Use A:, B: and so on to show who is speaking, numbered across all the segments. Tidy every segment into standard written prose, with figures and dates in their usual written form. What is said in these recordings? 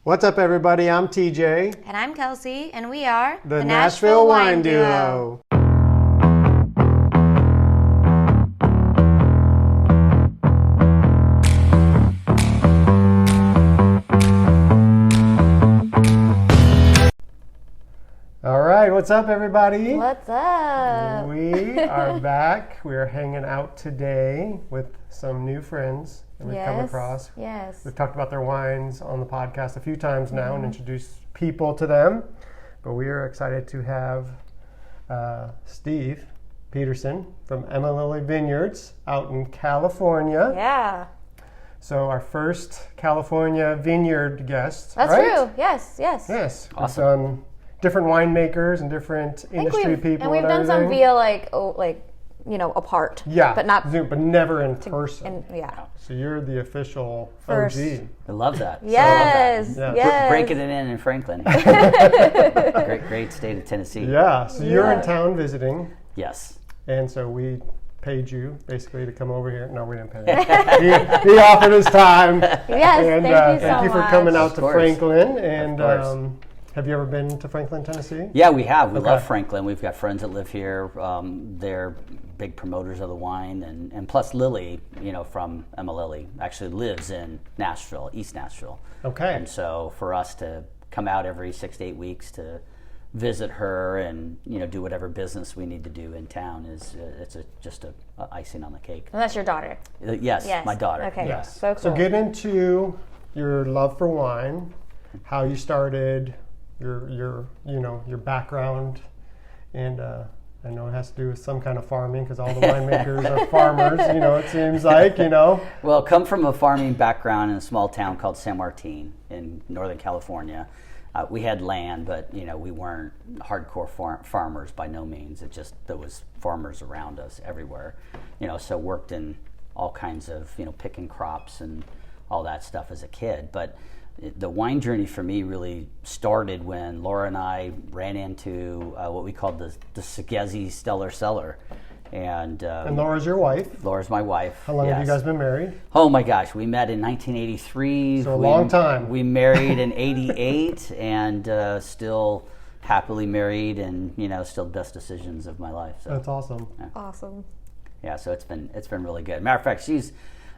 A: What's up, everybody? I'm TJ.
B: And I'm Kelsey, and we are
A: the Nashville Wine Duo. All right, what's up, everybody?
B: What's up?
A: We are back. We are hanging out today with some new friends that we've come across.
B: Yes.
A: We've talked about their wines on the podcast a few times now and introduced people to them. But we are excited to have Steve Peterson from EmmaLily Vineyards out in California.
B: Yeah.
A: So our first California vineyard guest.
B: That's
A: right?
B: true. Yes.
A: Yes.
C: Awesome.
A: We've done different winemakers and different industry people.
B: And we've done some via apart.
A: Yeah.
B: But not
A: Zoom, but never in person.
B: yeah.
A: So you're the official
B: First.
A: OG.
C: I love that.
B: Yes.
A: Yeah.
B: Yes.
C: Breaking it in Franklin. great state of Tennessee.
A: Yeah. So you're in town visiting,
C: Yes.
A: and so we paid you basically to come over here. No, we didn't pay you. He offered his time.
B: Yes.
A: And
B: Thank you so
A: thank you for
B: much.
A: coming out
C: Of
A: to
C: course.
A: Franklin. And
C: Of course.
A: have you ever been to Franklin, Tennessee?
C: Yeah, we have. We
A: Okay.
C: love Franklin. We've got friends that live here. They're big promoters of the wine, and plus Lily, from EmmaLily, actually lives in Nashville, East Nashville.
A: Okay.
C: And so for us to come out every 6 to 8 weeks to visit her and do whatever business we need to do in town is just a icing on the cake.
B: And that's your daughter.
C: Yes, my daughter.
B: Okay.
A: Yes.
B: So cool.
A: So get into your love for wine, how you started, your background, and I know it has to do with some kind of farming because all the winemakers are farmers. It seems like.
C: Well, come from a farming background in a small town called San Martin in Northern California. We had land, but we weren't hardcore farmers by no means. It just there was farmers around us everywhere. So worked in all kinds of picking crops and all that stuff as a kid. But the wine journey for me really started when Laura and I ran into what we called the Sagezi Stellar Cellar. And
A: Laura's your wife.
C: Laura's my wife.
A: How long have you guys been married?
C: Oh my gosh, we met in 1983.
A: So a long time.
C: We married in 88 and still happily married and still the best decisions of my life. So
A: That's awesome.
B: Awesome.
C: yeah, so it's been really good. Matter of fact, she's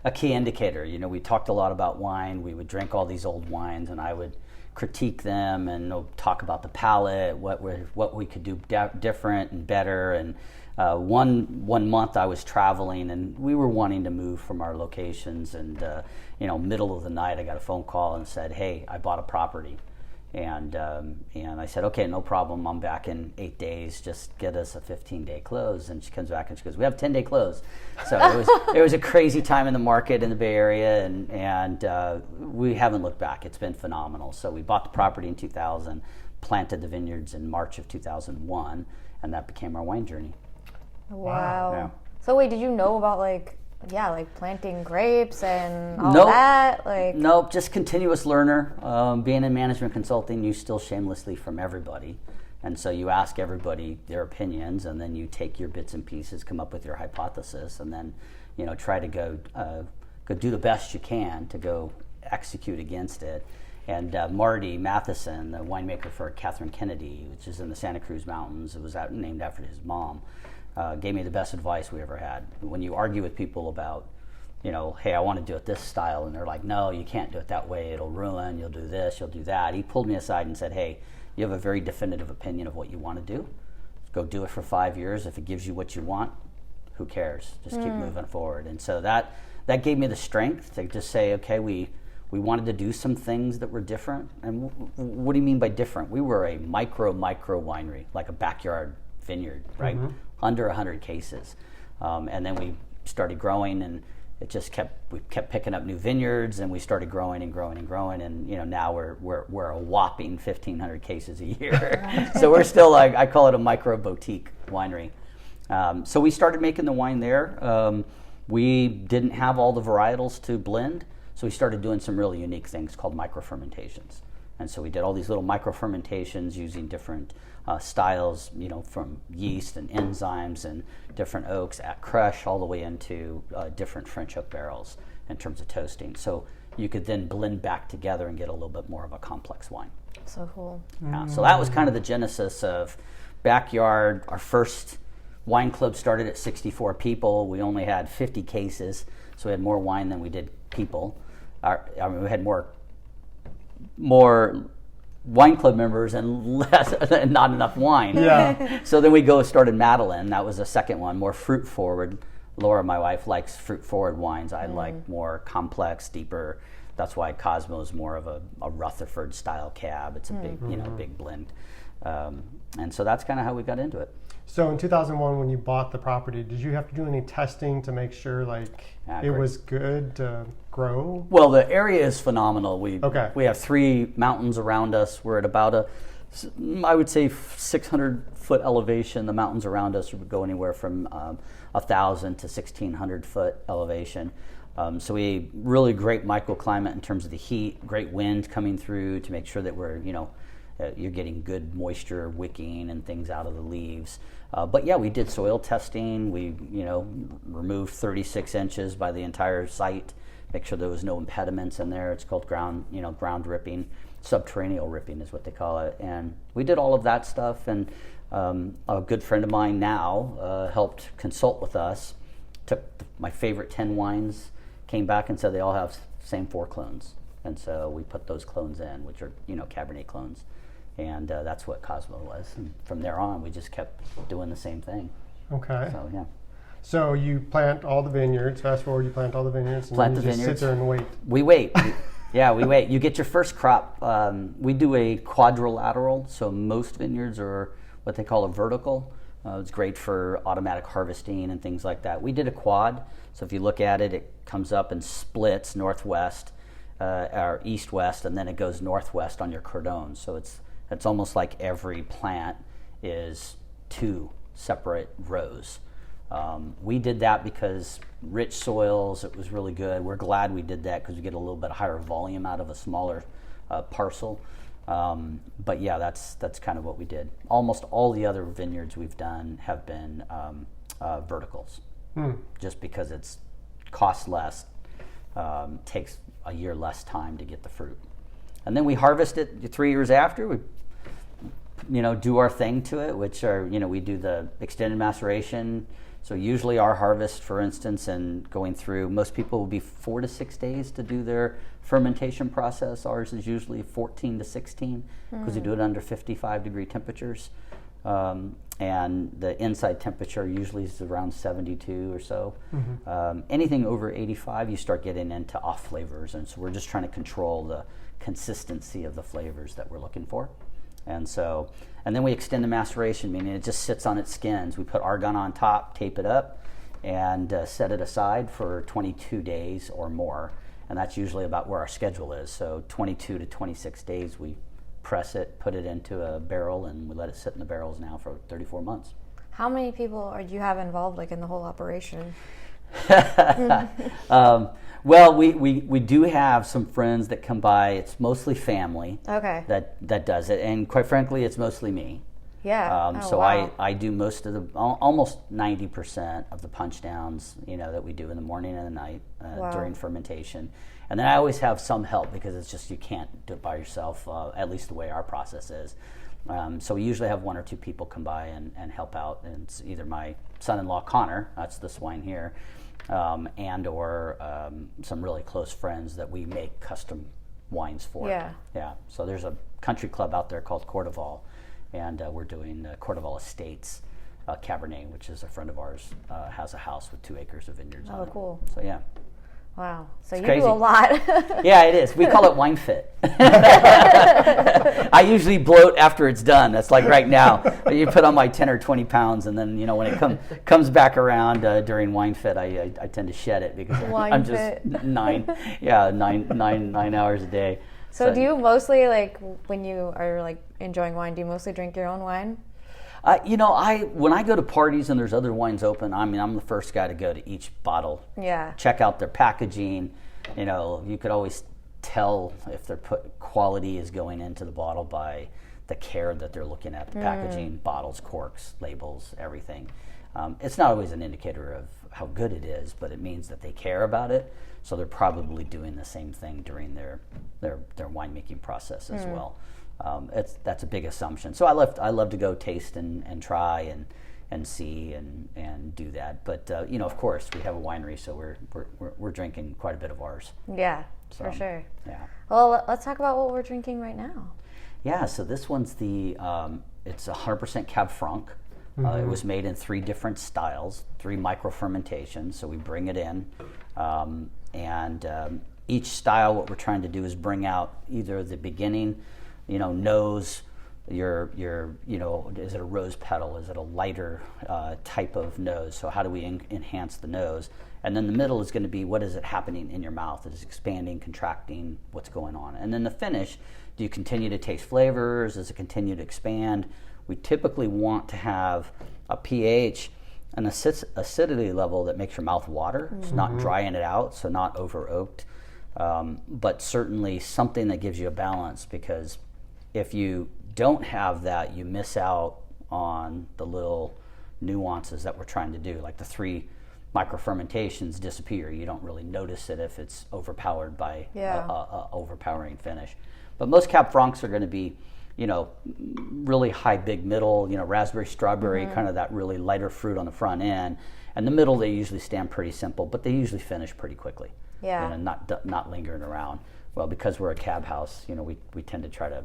C: a key indicator. We talked a lot about wine. We would drink all these old wines, and I would critique them and talk about the palate, what we could do different and better. And one month I was traveling, and we were wanting to move from our locations. And middle of the night, I got a phone call and said, "Hey, I bought a property." And I said, "Okay, no problem. I'm back in 8 days. Just get us a 15-day close." And she comes back and she goes, "We have 10-day close." So it was a crazy time in the market in the Bay Area, and we haven't looked back. It's been phenomenal. So we bought the property in 2000, planted the vineyards in March of 2001, and that became our wine journey.
B: Wow.
C: Yeah.
B: So wait, did you know about planting grapes and all that?
C: Nope, just continuous learner. Being in management consulting, you steal shamelessly from everybody. And so you ask everybody their opinions, and then you take your bits and pieces, come up with your hypothesis, and then try to go do the best you can to go execute against it. And Marty Matheson, the winemaker for Catherine Kennedy, which is in the Santa Cruz Mountains, it was named after his mom, gave me the best advice we ever had. When you argue with people about, hey, I want to do it this style, and they're like, no, you can't do it that way, it'll ruin, you'll do this, you'll do that. He pulled me aside and said, hey, you have a very definitive opinion of what you want to do. Go do it for 5 years. If it gives you what you want, who cares? Just keep moving forward. And so that gave me the strength to just say, okay, we wanted to do some things that were different. And what do you mean by different? We were a micro winery, like a backyard vineyard, right? Under 100 cases. And then we started growing, and we kept picking up new vineyards, and we started growing and growing and growing, and now we're a whopping 1,500 cases a year. So we're still I call it a micro boutique winery. So we started making the wine there. We didn't have all the varietals to blend, so we started doing some really unique things called micro fermentations. And so we did all these little micro fermentations using different styles, from yeast and enzymes and different oaks at crush all the way into different French oak barrels in terms of toasting. So you could then blend back together and get a little bit more of a complex wine.
B: So cool.
C: Yeah, so that was kind of the genesis of Backyard. Our first wine club started at 64 people. We only had 50 cases, so we had more wine than we did people. We had more wine club members and not enough wine.
A: Yeah.
C: So then we started Madeline. That was the second one, more fruit forward. Laura, my wife, likes fruit forward wines. I like more complex, deeper. That's why Cosmo is more of a Rutherford style cab. It's a big, big blend. And so that's kind of how we got into it.
A: So in 2001, when you bought the property, did you have to do any testing to make sure it was good to grow?
C: Well, the area is phenomenal. We have 3 mountains around us. We're at about I would say 600-foot elevation. The mountains around us would go anywhere from 1,000 to 1,600 foot elevation. So we really great microclimate in terms of the heat, great wind coming through to make sure that you're getting good moisture wicking and things out of the leaves. But yeah, we did soil testing. We removed 36 inches by the entire site, make sure there was no impediments in there. It's called ground ripping, subterranean ripping is what they call it. And we did all of that stuff. And a good friend of mine now helped consult with us. Took my favorite 10 wines, came back and said they all have same 4 clones. And so we put those clones in, which are Cabernet clones. And that's what Cosmo was. And from there on, we just kept doing the same thing.
A: Okay.
C: So, yeah.
A: So you plant all the vineyards. Fast forward, you plant all the vineyards. And
C: Plant
A: then
C: the
A: you just
C: vineyards.
A: sit there and wait.
C: We wait. We wait. You get your first crop. We do a quadrilateral. So most vineyards are what they call a vertical. It's great for automatic harvesting and things like that. We did a quad. So if you look at it, it comes up and splits northwest or east-west, and then it goes northwest on your cordon. So it's almost like every plant is 2 separate rows. We did that because rich soils, it was really good. We're glad we did that because we get a little bit higher volume out of a smaller parcel. But yeah, that's kind of what we did. Almost all the other vineyards we've done have been verticals, just because it's costs less, takes a year less time to get the fruit. And then we harvest it 3 years after. We do our thing to it, which are, we do the extended maceration. So usually our harvest, for instance, and going through, most people will be 4 to 6 days to do their fermentation process. Ours is usually 14 to 16 because we do it under 55 degree temperatures. And the inside temperature usually is around 72 or so. Anything over 85, you start getting into off flavors. And so we're just trying to control the consistency of the flavors that we're looking for. And then we extend the maceration, meaning it just sits on its skins. We put argon on top, tape it up, and set it aside for 22 days or more. And that's usually about where our schedule is. So 22 to 26 days, we press it, put it into a barrel, and we let it sit in the barrels now for 34 months.
B: How many people do you have involved, in the whole operation?
C: Well, we do have some friends that come by. It's mostly family.
B: Okay.
C: That does it, and quite frankly, it's mostly me.
B: Yeah.
C: Wow. I do most of almost 90% of the punch downs, that we do in the morning and the night during fermentation. And then I always have some help because it's just you can't do it by yourself, at least the way our process is. So we usually have 1 or 2 people come by and help out. And it's either my son-in-law, Connor, that's this wine here, and or some really close friends that we make custom wines for. Yeah. So there's a country club out there called Cordoval, and we're doing Cordoval Estates Cabernet, which is a friend of ours, has a house with 2 acres of vineyards on it.
B: Oh, cool.
C: So yeah.
B: Wow. So
C: It's
B: you
C: crazy.
B: do a lot.
C: Yeah, it is. We call it wine fit. I usually bloat after it's done. That's like right now. You put on my 10 or 20 pounds, and then when it comes back around during wine fit, I tend to shed it because I'm just nine hours a day.
B: So do you mostly, when you are enjoying wine, do you mostly drink your own wine?
C: When I go to parties and there's other wines open, I'm the first guy to go to each bottle.
B: Yeah.
C: Check out their packaging. You could always tell if their quality is going into the bottle by the care that they're looking at the packaging, bottles, corks, labels, everything. It's not always an indicator of how good it is, but it means that they care about it. So they're probably doing the same thing during their winemaking process as well. That's a big assumption. So I love to go taste and try and see and do that. But of course, we have a winery, so we're drinking quite a bit of ours.
B: Yeah,
C: So,
B: for sure.
C: Yeah.
B: Well, let's talk about what we're drinking right now.
C: Yeah. So this one's it's 100% Cab Franc. It was made in 3 different styles, 3 micro fermentations. So we bring it in, and each style, what we're trying to do is bring out either the beginning, nose. Your is it a rose petal? Is it a lighter type of nose? So how do we enhance the nose? And then the middle is going to be, what is it happening in your mouth? Is it expanding, contracting? What's going on? And then the finish, do you continue to taste flavors? Does it continue to expand? We typically want to have a pH, an acidity level that makes your mouth water. It's not drying it out, so not over oaked, but certainly something that gives you a balance, because if you don't have that, you miss out on the little nuances that we're trying to do. Like the 3 microfermentations disappear. You don't really notice it if it's overpowered by a overpowering finish. But most Cab Francs are going to be, really high, big middle, raspberry, strawberry, kind of that really lighter fruit on the front end. And the middle, they usually stand pretty simple, but they usually finish pretty quickly.
B: Yeah.
C: Not lingering around. Well, because we're a cab house, we tend to try to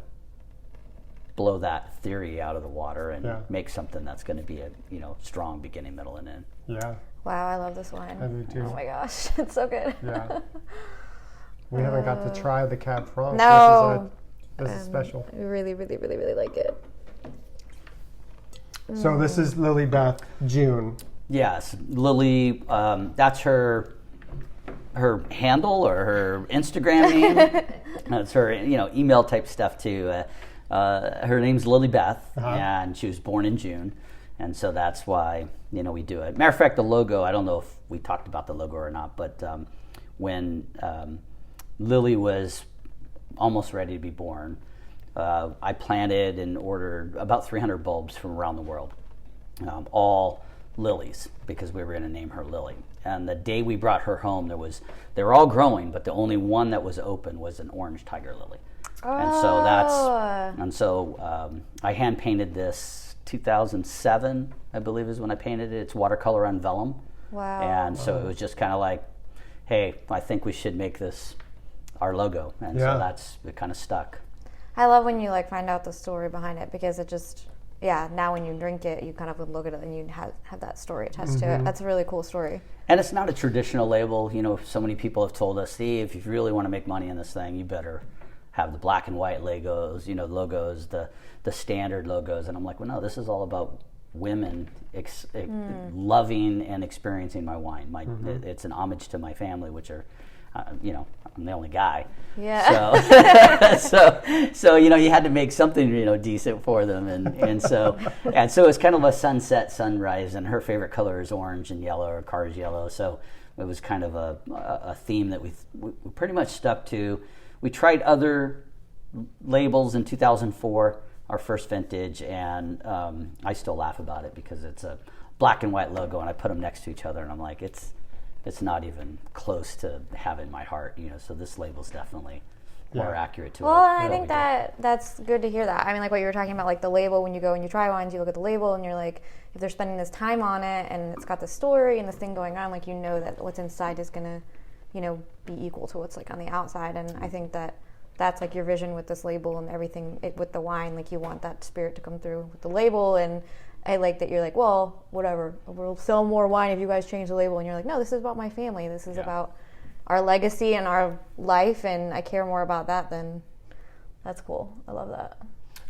C: blow that theory out of the water and make something that's going to be a strong beginning, middle, and end.
A: Yeah.
B: Wow, I love this wine.
A: I do too.
B: Oh my gosh, it's so good.
A: Yeah. We haven't got to try the Cab Franc.
B: No.
A: This is special.
B: I really, really, really, really like it.
A: So this is Lily Beth June.
C: Yes, Lily. That's her handle or her Instagram name. That's her, email type stuff too. Her name's Lily Beth, and she was born in June, and so that's why we do it. Matter of fact, the logo. I don't know if we talked about the logo or not, but when Lily was almost ready to be born, I planted and ordered about 300 bulbs from around the world, all lilies, because we were going to name her Lily. And the day we brought her home, they were all growing, but the only one that was open was an orange tiger lily. And so I hand painted this 2007, I believe is when I painted it. It's watercolor on vellum.
B: Wow.
C: And so it was just kind of like, hey, I think we should make this our logo. And so it kind of stuck.
B: I love when you find out the story behind it, because it just, now when you drink it, you kind of would look at it and you have that story attached to it. That's a really cool story.
C: And it's not a traditional label. So many people have told us, Steve, if you really want to make money in this thing, you better have the black and white logos, logos, the standard logos. And I'm like, well, no, this is all about women loving and experiencing my wine. It's an homage to my family, which are, I'm the only guy.
B: Yeah.
C: So you had to make something decent for them, and so it's kind of a sunset, sunrise, and her favorite color is orange and yellow, or Cars yellow. So it was kind of a theme that we pretty much stuck to. We tried other labels in 2004, our first vintage, and I still laugh about it because it's a black and white logo, and I put them next to each other, and I'm like, it's not even close to having my heart, So this label's definitely more accurate to it.
B: Well, and I think that's good to hear that. I mean, like what you were talking about, like the label, when you go and you try wines, you look at the label and you're like, if they're spending this time on it and it's got this story and this thing going on, like that what's inside is going to, be equal to what's on the outside. And I think that's your vision with this label and everything with the wine. You want that spirit to come through with the label. And I like that you're like, well, whatever, we'll sell more wine if you guys change the label. And you're like, no, this is about my family. This is about our legacy and our life, and I care more about that than. That's cool. I love that.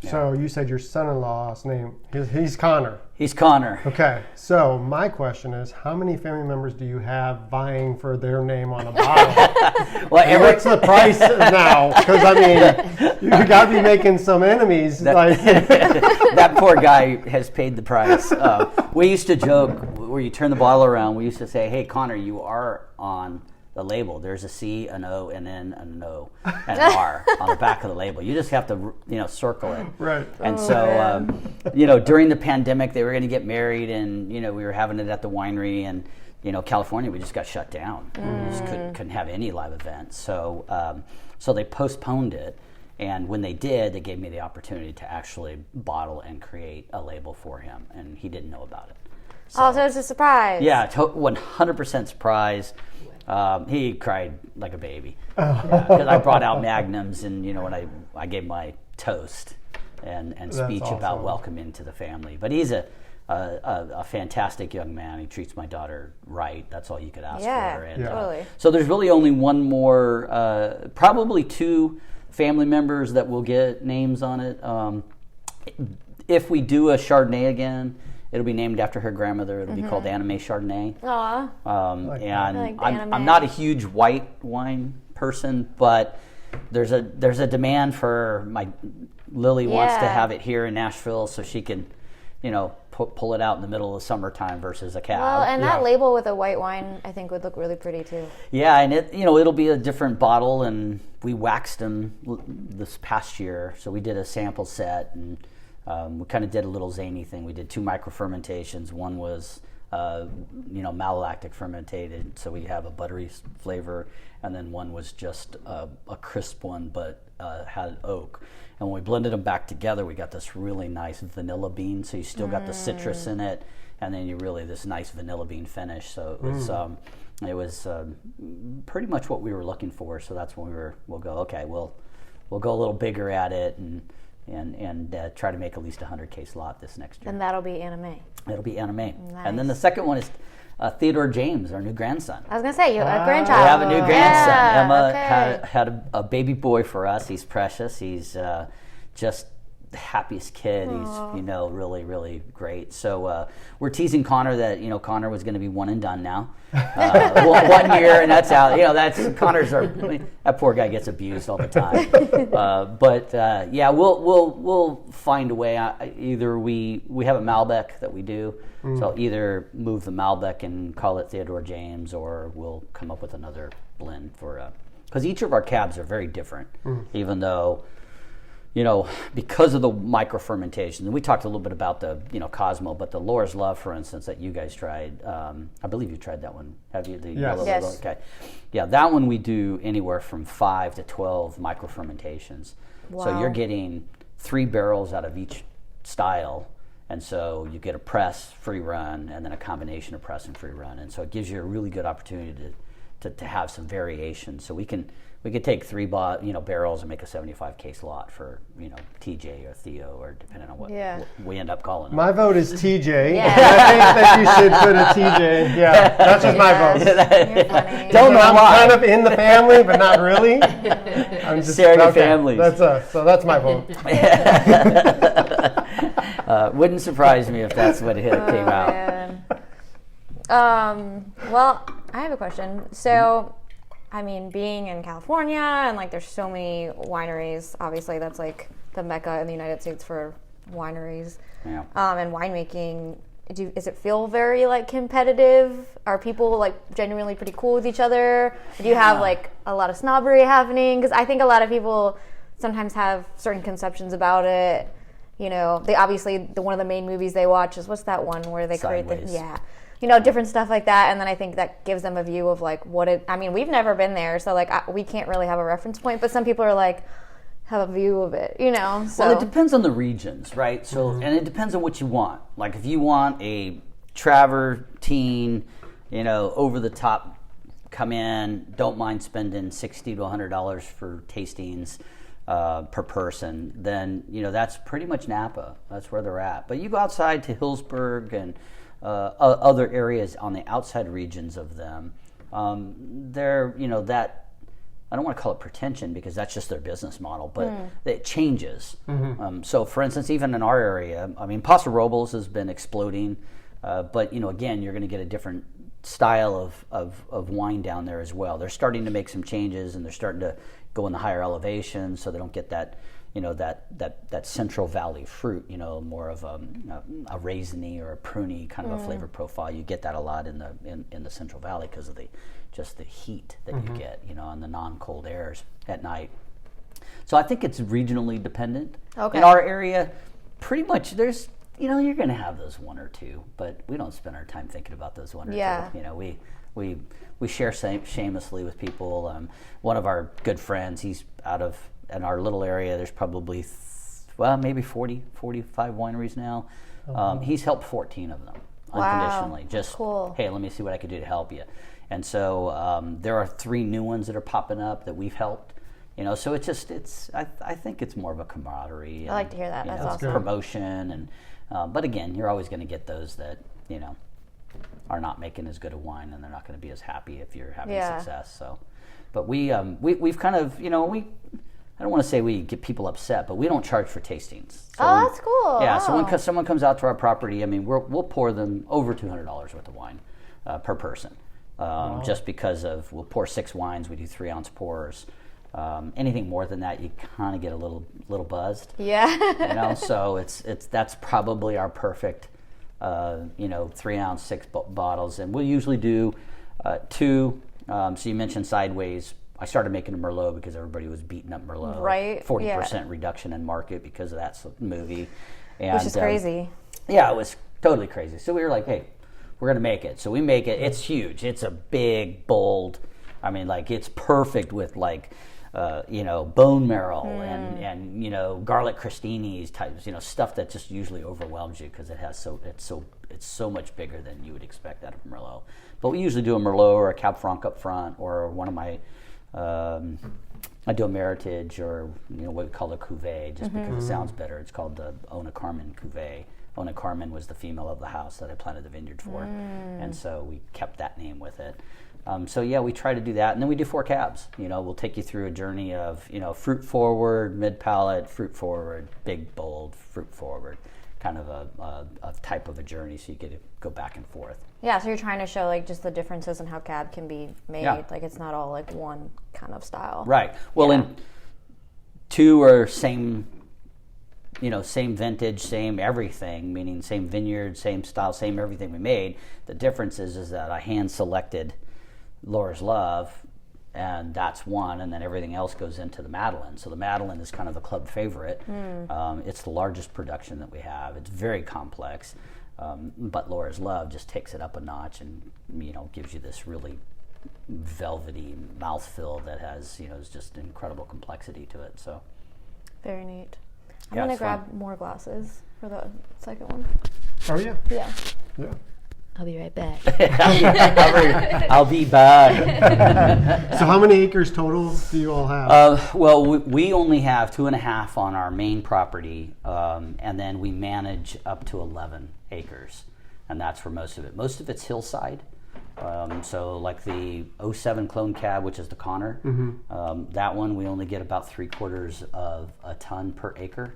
A: Yeah. So you said your son-in-law's name, he's Connor.
C: He's Connor.
A: Okay, so my question is, how many family members do you have vying for their name on a bottle? What's the price now? Because, you got to be making some enemies.
C: That poor guy has paid the price. We used to joke, where you turn the bottle around, we used to say, hey, Connor, you are on the label. There's a C, an O, an N, an O, and an R on the back of the label. You just have to, circle it.
A: Right.
C: And during the pandemic, they were going to get married, and we were having it at the winery, and California, we just got shut down. We just couldn't have any live events. So they postponed it. And when they did, they gave me the opportunity to actually bottle and create a label for him, and he didn't know about it.
B: So it's a surprise.
C: Yeah, 100% surprise. He cried like a baby because I brought out magnums, and when I gave my toast and speech about welcoming to the family. But he's a fantastic young man. He treats my daughter right. That's all you could ask for. And,
B: totally.
C: So there's really only one more, probably 2 family members that will get names on it. If we do a Chardonnay again, it'll be named after her grandmother. It'll be called Anime Chardonnay.
B: Aww.
C: I'm not a huge white wine person, but there's a demand for my Lily wants to have it here in Nashville so she can, pull it out in the middle of the summertime versus a cab.
B: Well, and that label with a white wine, I think, would look really pretty too.
C: Yeah, and it'll be a different bottle, and we waxed them this past year. So we did a sample set, and we kind of did a little zany thing. We did 2 microfermentations. One was malolactic fermented, so we have a buttery flavor, and then one was just a crisp one, but had oak. And when we blended them back together, we got this really nice vanilla bean. So you still got the citrus in it, and then this nice vanilla bean finish. So it was pretty much what we were looking for. So that's when we'll go, okay, we'll go a little bigger at it and try to make at least 100 case lot this next year.
B: And that'll be Anime.
C: It'll be Anime.
B: Nice.
C: And then the second one is Theodore James, our new grandson.
B: I was going to say, you a grandchild.
C: We have a new grandson.
B: Yeah,
C: Emma had a baby boy for us. He's precious. He's just the happiest kid.
B: Aww.
C: He's, really, really great. So we're teasing Connor that, Connor was going to be one and done now. 1 year, and that's out. Connor's that poor guy gets abused all the time. We'll find a way. Either we have a Malbec that we do, so I'll either move the Malbec and call it Theodore James, or we'll come up with another blend for because each of our cabs are very different, even though. Because of the microfermentation, and we talked a little bit about the, Cosmo, but the Laura's Love, for instance, that you guys tried, I believe you tried that one. Have you?
B: Yes.
C: Okay. Yeah, that one we do anywhere from 5 to 12 microfermentations.
B: Wow.
C: So you're getting 3 barrels out of each style, and so you get a press, free run, and then a combination of press and free run, and so it gives you a really good opportunity to have some variation. So we could take 3 barrels and make a 75 case lot for TJ or Theo, or depending on what we end up calling them.
A: My vote is TJ.
B: Yeah.
A: I think that you should put a TJ. Yeah, that's just my vote.
B: You're funny.
C: Don't know
A: I'm
C: why.
A: kind of in the family, but not really. I'm just
C: families.
A: So that's my vote.
C: Wouldn't surprise me if that's what came out.
B: Man. Well, I have a question. So, being in California and there's so many wineries, obviously that's the mecca in the United States for wineries.
C: Yeah.
B: And winemaking. Does it feel very competitive? Are people genuinely pretty cool with each other? Do you have a lot of snobbery happening? Because I think a lot of people sometimes have certain conceptions about it. They obviously one of the main movies they watch is what's that one where they
C: Sideways.
B: create different stuff like that, and then I think that gives them a view of what it. We've never been there, so we can't really have a reference point. But some people are have a view of it, So.
C: Well, it depends on the regions, right? So, and it depends on what you want. If you want a travertine, over the top, come in, don't mind spending $60 to $100 for tastings per person, then that's pretty much Napa. That's where they're at. But you go outside to Hillsburg and other areas on the outside regions of them, they're that. I don't want to call it pretension because that's just their business model, but it changes. So, for instance, even in our area, Paso Robles has been exploding, but again, you're going to get a different style of wine down there as well. They're starting to make some changes, and they're starting to go in the higher elevations, so they don't get that that Central Valley fruit, more of a raisiny or a pruny kind of a flavor profile. You get that a lot in the Central Valley because of the heat that you get, on the non-cold airs at night. So I think it's regionally dependent.
B: Okay.
C: In our area, pretty much there's, you're going to have those one or two, but we don't spend our time thinking about those one or two. We share shamelessly with people. One of our good friends, he's in our little area, there's probably, maybe 40, 45 wineries now. He's helped 14 of them unconditionally. Just,
B: cool.
C: Hey, let me see what I can do to help you. And so there are 3 new ones that are popping up that we've helped. So I think it's more of a camaraderie.
B: I like to hear that. That's awesome.
C: Promotion, but again, you're always going to get those that, are not making as good a wine, and they're not going to be as happy if you're having success. So, but we've kind of, I don't want to say we get people upset, but we don't charge for tastings. So
B: that's cool.
C: Yeah, so when someone comes out to our property, we'll pour them over $200 worth of wine per person. Just because we'll pour 6 wines, we do 3-ounce pours. Anything more than that, you kind of get a little buzzed.
B: Yeah.
C: So that's probably our perfect, 3-ounce 6 bottles, and we'll usually do 2. So you mentioned Sideways. I started making a Merlot because everybody was beating up Merlot.
B: Right.
C: 40% reduction in market because of that movie. And,
B: which is crazy.
C: Yeah, it was totally crazy. So we were like, hey, we're going to make it. So we make it. It's huge. It's a big, bold, it's perfect with bone marrow and garlic crostinis types, stuff that just usually overwhelms you because it's so much bigger than you would expect out of a Merlot. But we usually do a Merlot or a Cab Franc up front, or one of my I do a Meritage, or what we call a Cuvée, just because it sounds better. It's called the Ona Carmen Cuvée. Ona Carmen was the female of the house that I planted the vineyard for, and so we kept that name with it. We try to do that, and then we do 4 cabs. We'll take you through a journey of fruit forward, mid palate, fruit forward, big bold, fruit forward, kind of a type of a journey. So you get to go back and forth.
B: Yeah, so you're trying to show just the differences in how cab can be made.
C: Yeah.
B: It's not all one kind of style.
C: Right. Well, and 2 are same vintage, same everything, meaning same vineyard, same style, same everything we made. The difference is that I hand selected Laura's Love, and that's one, and then everything else goes into the Madeleine. So the Madeleine is kind of the club favorite. It's the largest production that we have. It's very complex, but Laura's Love just takes it up a notch and gives you this really velvety mouthfeel that has is just incredible complexity to it. So
B: very neat. I'm gonna grab more glasses for the second one.
A: Oh yeah.
B: Yeah.
A: Yeah.
B: I'll be right back.
C: I'll be back.
A: So how many acres total do you all have?
C: We only have 2.5 on our main property, and then we manage up to 11 acres, and that's for most of it. Most of it's hillside. So like the 07 Clone Cab, which is the Connor, that one we only get about 3/4 of a ton per acre.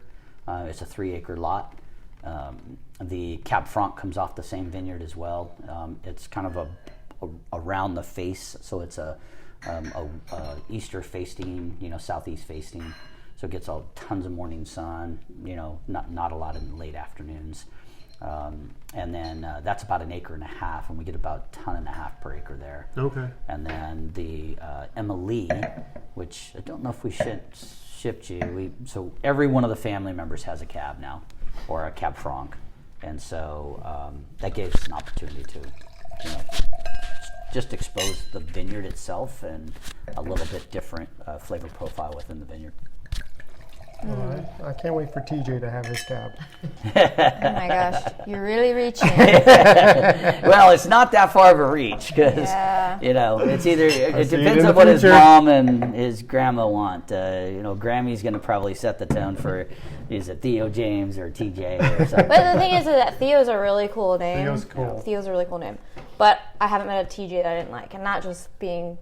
C: It's a 3-acre lot. The Cab Franc comes off the same vineyard as well. It's kind of a around the face, so it's a easter facing, southeast facing. So it gets all tons of morning sun, not a lot in the late afternoons. And then that's about 1.5 acres, and we get about 1.5 tons per acre there.
A: Okay.
C: And then the EmmaLily, which I don't know if we shipped you. So every one of the family members has a cab now, or a Cab Franc, and so that gave us an opportunity to, just expose the vineyard itself and a little bit different flavor profile within the vineyard.
A: All right. I can't wait for TJ to have his cab.
B: Oh my gosh, you're really reaching.
C: Well, it's not that far of a reach because it's either it depends on what his mom and his grandma want. Grammy's going to probably set the tone for is it Theo James or TJ or something.
B: But the thing is that Theo's a really cool name.
A: Theo's cool.
B: Theo's a really cool name. But I haven't met a TJ that I didn't like, and not just being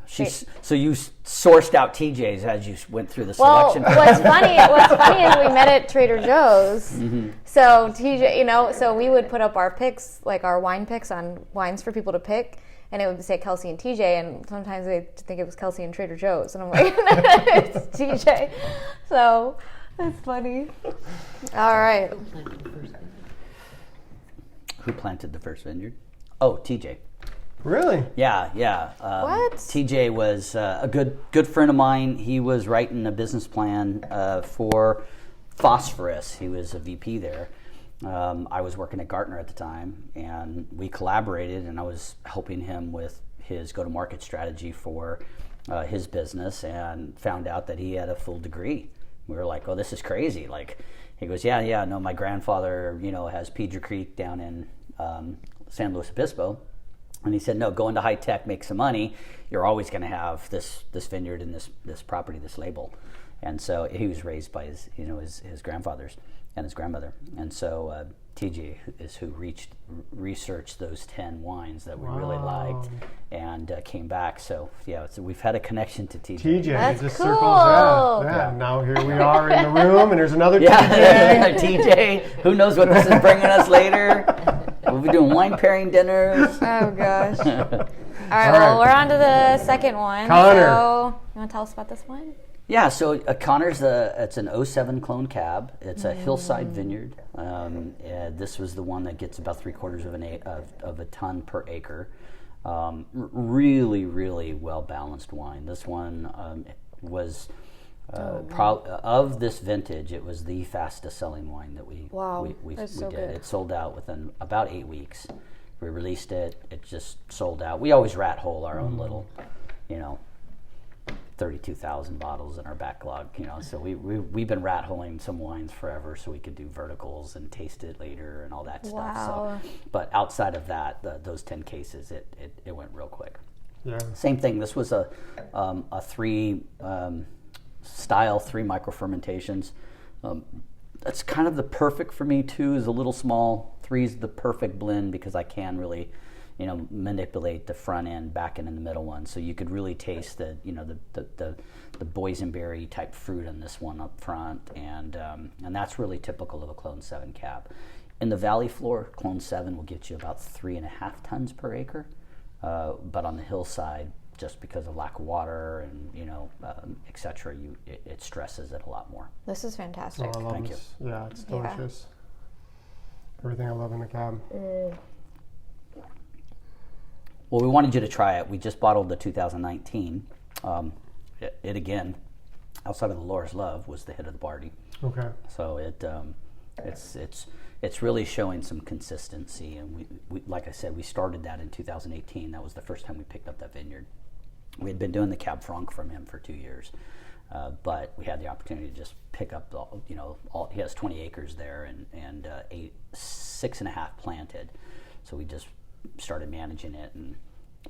C: So you sourced out TJs as you went through the selection.
B: Well, what's funny is we met at Trader Joe's. Mm-hmm. So TJ, so we would put up our picks, like our wine picks on wines for people to pick. and it would say Kelsey and TJ, and sometimes they think it was Kelsey and Trader Joe's, and I'm like, it's TJ. So it's funny. All right.
C: Who planted the first vineyard? Oh, TJ.
A: Really?
C: Yeah.
B: What?
C: TJ was a good friend of mine. He was writing a business plan for Phosphorus. He was a VP there. I was working at Gartner at the time, and we collaborated, and I was helping him with his go-to-market strategy for his business, and found out that he had a full degree. We were like, oh, this is crazy. Like, he goes, yeah, no, my grandfather, has Pedro Creek down in San Luis Obispo. And he said, no, go into high tech, make some money. You're always going to have this vineyard and this property, this label. And so he was raised by his grandfathers and his grandmother. And so TJ is who researched those 10 wines that we really liked and came back. So so we've had a connection to TJ.
A: TJ,
B: That's
A: just
B: cool.
A: circles. Yeah. Now here we are in the room, and there's another TJ.
C: TJ. Who knows what this is bringing us later? We'll be doing wine pairing dinners.
B: Oh gosh. All right. Well, we're on to the second one.
A: Connor.
B: So, you want to tell us about this one?
C: Yeah, so Connor's it's an '07 clone cab. It's a hillside vineyard. This was the one that gets about 3/4 of a ton per acre. Really, really well balanced wine. This one was of this vintage. It was the fastest selling wine that we
B: That's
C: we
B: so
C: did.
B: good.
C: It sold out within about 8 weeks. We released it. It just sold out. We always rat hole our own little, 32,000 bottles in our backlog, so we've been rat holing some wines forever so we could do verticals and taste it later and all that stuff.
B: Wow.
C: So, but outside of that, those 10 cases, it went real quick.
A: Yeah.
C: Same thing. This was a 3 style, 3 micro fermentations. That's kind of the perfect for me too. Is a little small. 3 is the perfect blend because I can really manipulate the front end, back end, and the middle one. So you could really taste the boysenberry type fruit in this one up front, and that's really typical of a Clone 7 cab. In the valley floor, Clone 7 will get you about 3.5 tons per acre, but on the hillside, just because of lack of water and et cetera, it stresses it a lot more.
B: This is fantastic.
A: Oh, I love
C: Thank
A: this.
C: you.
A: Yeah, it's delicious. Everything I love in the cab.
C: Well, we wanted you to try it. We just bottled the 2019. It again, outside of the Laura's Love, was the hit of the party.
A: Okay.
C: So it's really showing some consistency, and we like I said, we started that in 2018. That was the first time we picked up that vineyard. We had been doing the Cab Franc from him for 2 years, but we had the opportunity to just pick up he has 20 acres there and 6.5 planted. So we just started managing it and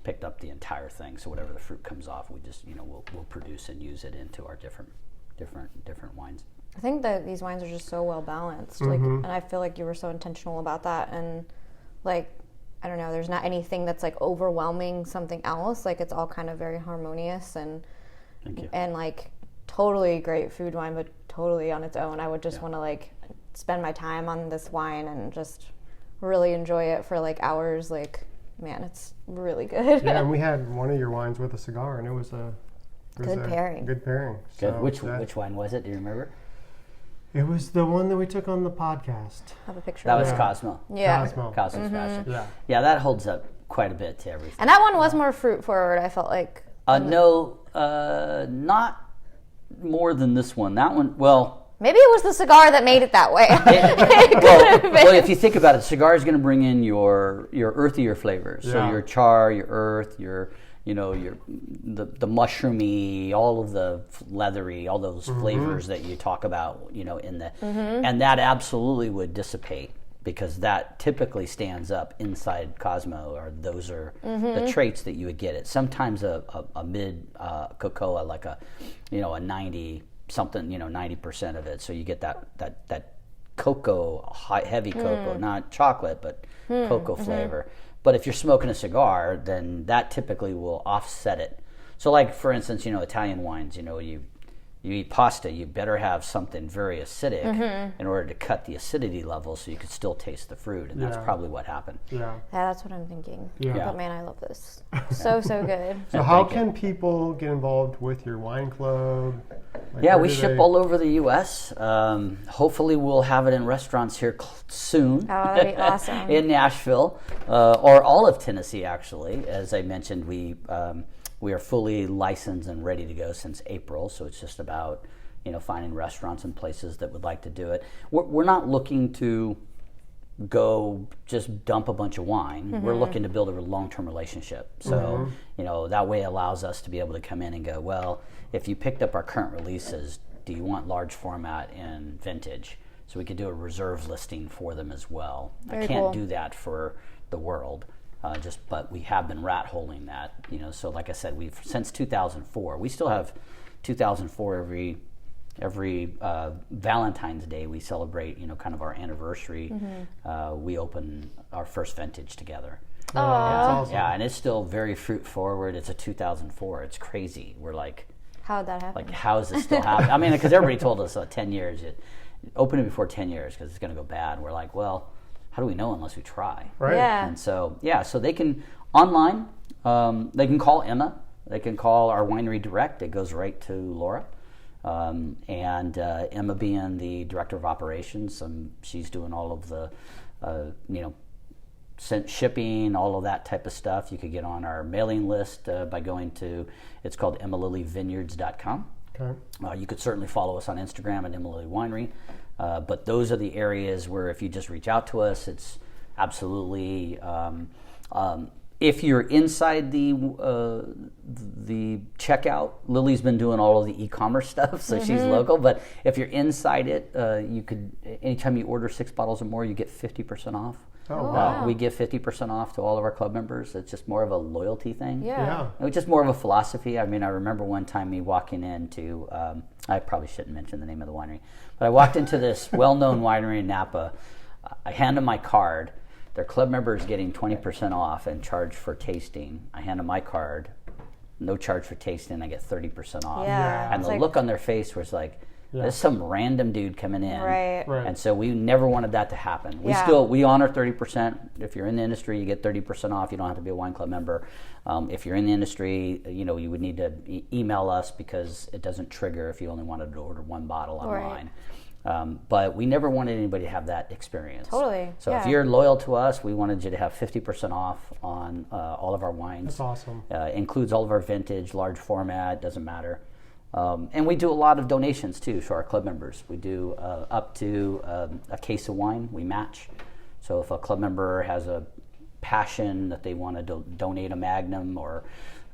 C: picked up the entire thing. So whatever the fruit comes off, we just we'll produce and use it into our different wines.
B: I think that these wines are just so well balanced, and I feel like you were so intentional about that. And I don't know, there's not anything that's overwhelming something else. It's all kind of very harmonious and
C: Thank you.
B: and totally great food wine, but totally on its own. I would just want to spend my time on this wine and just really enjoy it for hours. Man, it's really good.
A: Yeah, and we had one of your wines with a cigar, and it was a
B: Good pairing.
A: Good pairing.
C: Good.
A: So
C: Which wine was it? Do you remember?
A: It was the one that we took on the podcast.
B: Have a picture.
C: That
B: of
C: was
B: it.
C: Cosmo.
B: Yeah.
A: Cosmo.
C: Cosmo's Fashion.
A: Yeah.
C: Yeah, that holds up quite a bit to everything.
B: And that one was more fruit forward. I felt like.
C: No, not more than this one. That one, well.
B: Maybe it was the cigar that made it that way.
C: Well, if you think about it, cigar is going to bring in your earthier flavors. So your char, your earth, your the mushroomy, all of the leathery, all those flavors that you talk about, in the, and that absolutely would dissipate because that typically stands up inside Cosmo, or those are the traits that you would get it. Sometimes a mid cocoa, like a 90 something, 90% of it. So you get that cocoa, heavy cocoa, not chocolate, but cocoa flavor. But if you're smoking a cigar, then that typically will offset it. So, for instance, Italian wines, you eat pasta, you better have something very acidic in order to cut the acidity level so you could still taste the fruit. And that's probably what happened.
A: Yeah.
B: That's what I'm thinking.
A: Yeah.
B: But man, I love this. So good.
A: So how can people get involved with your wine club? Like,
C: Yeah, we ship all over the U.S. Hopefully we'll have it in restaurants here soon.
B: Oh, that'd be awesome.
C: In Nashville, or all of Tennessee, actually. As I mentioned, we are fully licensed and ready to go since April, so it's just about finding restaurants and places that would like to do it. We're not looking to go just dump a bunch of wine. We're looking to build a long-term relationship. So that way allows us to be able to come in and go, well, if you picked up our current releases, do you want large format and vintage? So we could do a reserve listing for them as well.
B: Very
C: I can't
B: cool.
C: do that for the world. But we have been rat holing that, So like I said, we've since 2004. We still have 2004 every Valentine's Day. We celebrate, kind of our anniversary. We open our first vintage together.
A: That's awesome.
C: Yeah, and it's still very fruit forward. It's a 2004. It's crazy. We're like,
B: How did that happen?
C: like, how is this still happening? I mean, because everybody told us 10 years. Open it before 10 years because it's going to go bad. We're like, well, how do we know unless we try?
A: Right.
B: Yeah.
C: And so, so they can online, they can call Emma, they can call our winery direct. It goes right to Laura. And Emma being the director of operations, she's doing all of the, shipping, all of that type of stuff. You could get on our mailing list by going to, it's called EmmaLilyVineyards.com.
A: Okay.
C: You could certainly follow us on Instagram at EmmaLily Winery. But those are the areas where if you just reach out to us, it's absolutely. If you're inside the checkout, Lily's been doing all of the e-commerce stuff, so she's local. But if you're inside it, you could, anytime you order 6 bottles or more, you get 50% off.
A: Oh, wow.
C: We give 50% off to all of our club members. It's just more of a loyalty thing.
B: Yeah.
C: It was just more of a philosophy. I mean, I remember one time me walking into, I probably shouldn't mention the name of the winery, but I walked into this well-known winery in Napa. I hand them my card. Their club member is getting 20% off and charged for tasting. I hand them my card, no charge for tasting. I get 30% off.
B: Yeah.
C: And
B: It's
C: the
B: like-
C: look on their face was like, there's some random dude coming in.
B: Right.
C: And so we never wanted that to happen.
B: Yeah.
C: We honor 30%. If you're in the industry, you get 30% off. You don't have to be a wine club member. If you're in the industry, you would need to email us because it doesn't trigger if you only wanted to order 1 bottle online. But we never wanted anybody to have that experience.
B: Totally.
C: So if you're loyal to us, we wanted you to have 50% off on all of our wines.
A: That's awesome.
C: Includes all of our vintage, large format, doesn't matter. And we do a lot of donations too for our club members. We do up to a case of wine, we match. So if a club member has a passion that they want to donate a Magnum, or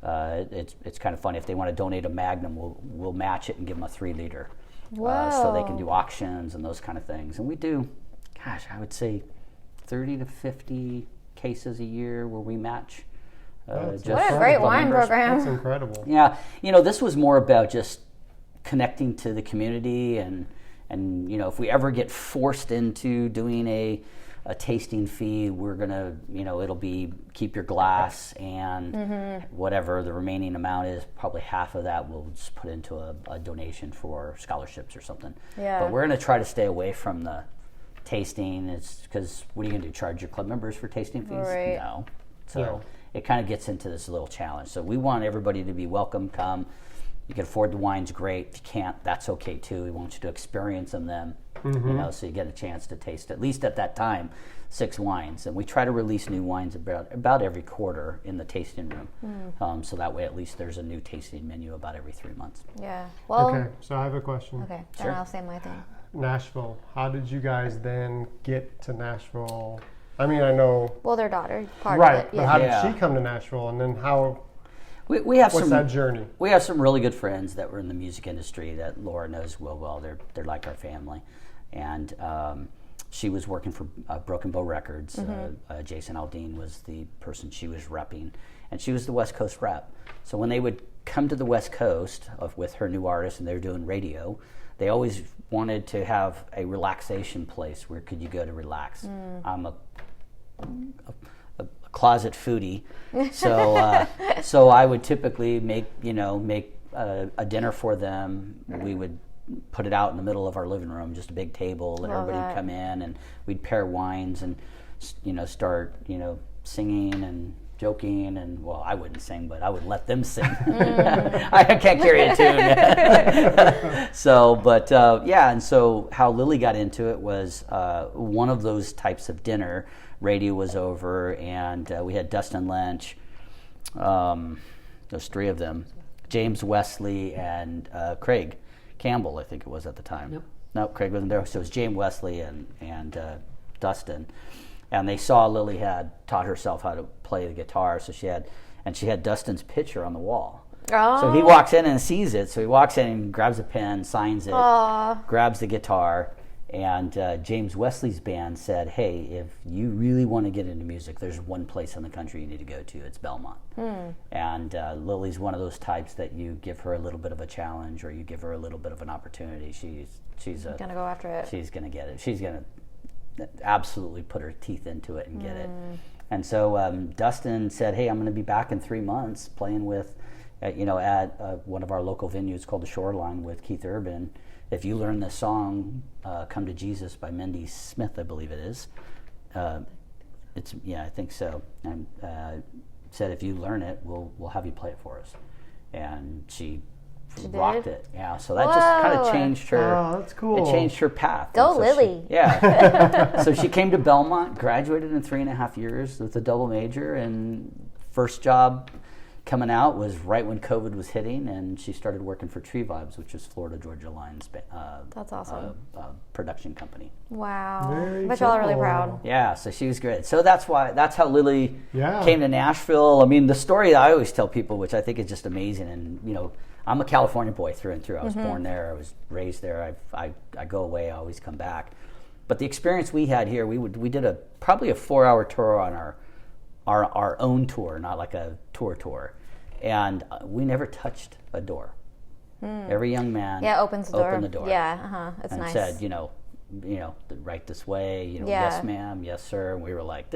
C: it's kind of funny, if they want to donate a Magnum, we'll match it and give them a 3 liter. So they can do auctions and those kind of things. And we do, I would say 30 to 50 cases a year where we match.
A: That's
B: What a great wine program.
A: That's incredible.
C: Yeah, this was more about just connecting to the community, and if we ever get forced into doing a tasting fee, we're gonna, it'll be keep your glass and whatever the remaining amount is, probably half of that we'll just put into a donation for scholarships or something.
B: Yeah.
C: But we're gonna try to stay away from the tasting. It's because what are you gonna do? Charge your club members for tasting fees?
B: Right.
C: No. So it kind of gets into this little challenge. So we want everybody to be welcome. Come. You can afford the wines, great. If you can't, that's okay too. We want you to experience them then, so you get a chance to taste, at least at that time, 6 wines. And we try to release new wines about every quarter in the tasting room. So that way at least there's a new tasting menu about every 3 months.
B: Yeah. Well.
A: Okay, so I have a question.
B: Okay.
C: Sure.
B: Then I'll say my thing.
A: Nashville. How did you guys then get to Nashville? I mean, I know.
B: Well, their daughter, part
A: Right,
B: of it.
A: but
B: Yeah.
A: how did she come to Nashville? And then
C: We have
A: what's that journey?
C: We have some really good friends that were in the music industry that Laura knows well. They're like our family, and she was working for Broken Bow Records. Jason Aldean was the person she was repping, and she was the West Coast rep. So when they would come to the West Coast with her new artist, and they were doing radio, they always wanted to have a relaxation place where could you go to relax. I'm a closet foodie, so I would typically make a dinner for them. We would put it out in the middle of our living room, just a big table, and everybody would come in, and we'd pair wines and start singing and joking, and well, I wouldn't sing, but I would let them sing. I can't carry a tune. So, but and so how Lily got into it was one of those types of dinner. Radio was over, and we had Dustin Lynch. There's three of them: James Wesley and Craig Campbell, I think it was at the time.
D: Yep.
C: No, Craig wasn't there. So it was James Wesley and Dustin. And they saw Lily had taught herself how to play the guitar, so she had Dustin's picture on the wall.
B: Oh.
C: So he walks in and sees it. So he walks in and grabs a pen, signs it, grabs the guitar, and James Wesley's band said, "Hey, if you really want to get into music, there's one place in the country you need to go to. It's Belmont." And Lily's one of those types that you give her a little bit of a challenge, or you give her a little bit of an opportunity. She's
B: gonna go after it.
C: She's gonna get it. She's gonna absolutely put her teeth into it and get it. And so Dustin said, "Hey, I'm going to be back in 3 months playing with, at one of our local venues called the Shoreline with Keith Urban. If you learn this song, Come to Jesus by Mindy Smith, I believe it is. I think so. And said, if you learn it, we'll have you play it for us." And she rocked it. Yeah, so that just kind of changed her.
A: Oh, that's cool.
C: It changed her path.
B: Go
C: so
B: Lily.
C: So she came to Belmont, graduated in 3.5 years with a double major, and first job coming out was right when COVID was hitting, and she started working for Tree Vibes, which is Florida Georgia Line's
B: That's awesome.
C: production company.
B: Wow.
A: Very
B: But y'all are really
A: cool.
B: proud.
C: Yeah, so she was great. So that's how Lily
A: Yeah.
C: came to Nashville. I mean, the story that I always tell people, which I think is just amazing, and I'm a California boy through and through. I was born there. I was raised there. I go away. I always come back. But the experience we had here, we did probably a 4-hour tour on our own tour, not like a tour, and we never touched a door. Every young man
B: opens the door.
C: opened the door.
B: Yeah, it's
C: and
B: nice.
C: said, right this way. Yes, ma'am, yes, sir. And we were like,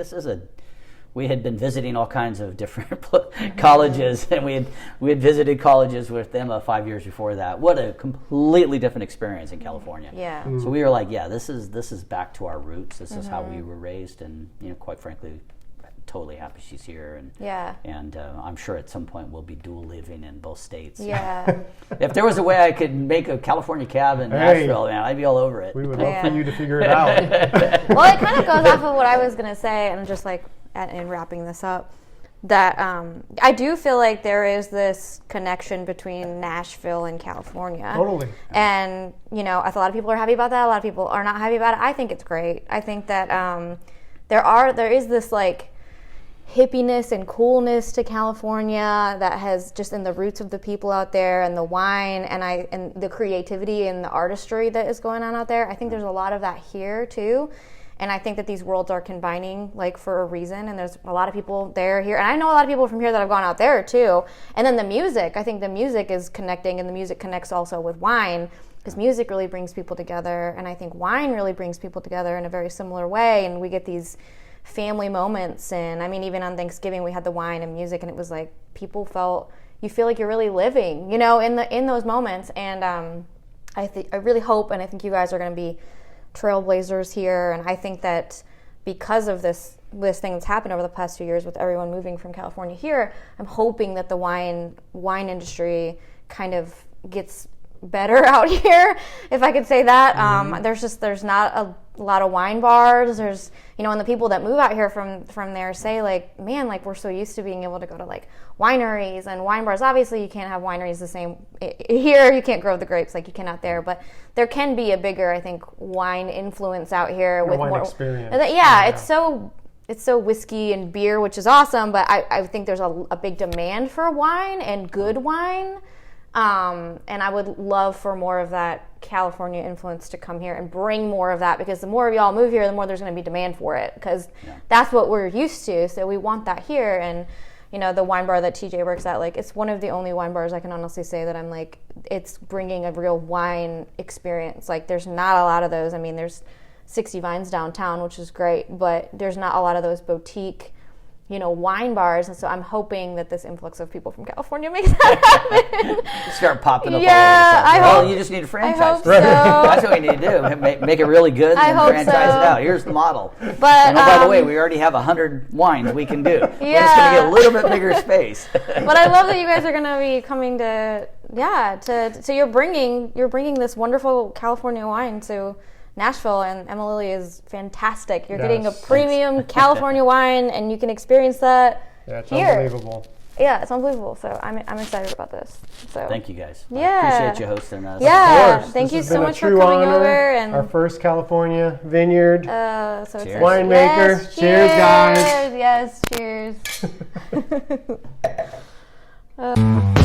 C: we had been visiting all kinds of different colleges, and we had visited colleges with Emma 5 years before that. What a completely different experience in California.
B: Yeah.
C: So we were like, this is back to our roots. This is how we were raised, and quite frankly, totally happy she's here. And I'm sure at some point we'll be dual living in both states.
B: Yeah.
C: If there was a way I could make a California cab in Nashville, man, I'd be all over it.
A: We would love for you to figure it out.
B: Well, it kind of goes off of what I was going to say, and just like in wrapping this up, that I do feel like there is this connection between Nashville and California.
A: Totally.
B: And, a lot of people are happy about that. A lot of people are not happy about it. I think it's great. I think that there is this like hippiness and coolness to California that has just in the roots of the people out there, and the wine, and the creativity and the artistry that is going on out there. I think there's a lot of that here too. And I think that these worlds are combining like for a reason, and there's a lot of people there here, and I know a lot of people from here that have gone out there too. And then the music, I think the music is connecting, and the music connects also with wine, because music really brings people together, and I think wine really brings people together in a very similar way, and we get these family moments. And I mean, even on Thanksgiving we had the wine and music, and it was like you feel like you're really living, in those moments. And I really hope, and I think you guys are going to be trailblazers here, and I think that because of this thing that's happened over the past 2 years with everyone moving from California here, I'm hoping that the wine industry kind of gets better out here, if I could say that. There's not a lot of wine bars. There's and the people that move out here from there say like, man, like we're so used to being able to go to like wineries and wine bars. Obviously you can't have wineries the same here. You can't grow the grapes like you can out there, but there can be a bigger, I think, wine influence out here with
A: wine
B: more
A: experience.
B: Yeah, it's so whiskey and beer, which is awesome, but I think there's a big demand for wine and good wine. And I would love for more of that California influence to come here and bring more of that, because the more of y'all move here, the more there's going to be demand for it, because that's what we're used to. So we want that here. And the wine bar that TJ works at, like, it's one of the only wine bars I can honestly say that I'm like, it's bringing a real wine experience. Like, there's not a lot of those. I mean, there's 60 Vines downtown, which is great, but there's not a lot of those boutique, wine bars, and so I'm hoping that this influx of people from California makes that happen.
C: Start popping up
B: Yeah,
C: all over the place.
B: I
C: Well,
B: hope-
C: you just need a
B: I
C: franchise.
B: hope so.
C: That's what we need to do. Make it really good and
B: I
C: then
B: hope
C: franchise
B: so.
C: it out. Here's the model.
B: But
C: And by the way, we already have 100 wines we can do. We're just going to
B: Yeah.
C: get a little bit bigger space.
B: But I love that you guys are going to be coming so you're bringing this wonderful California wine to Nashville, and EmmaLily is fantastic. You're getting a
A: Yes.
B: premium California wine, and you can experience that
A: Yeah, it's
B: here.
A: unbelievable.
B: Yeah, it's unbelievable. So I'm excited about this. So
C: Thank you guys. I
B: Yeah.
C: appreciate you hosting us.
B: Yeah,
A: Of course.
B: thank
A: This
B: you
A: has
B: so
A: been a
B: much for
A: true
B: coming
A: honor.
B: over. And
A: Our first California vineyard.
B: so
C: Cheers.
B: excited.
A: Winemaker.
B: Yes,
A: Cheers, guys.
B: Yes, cheers.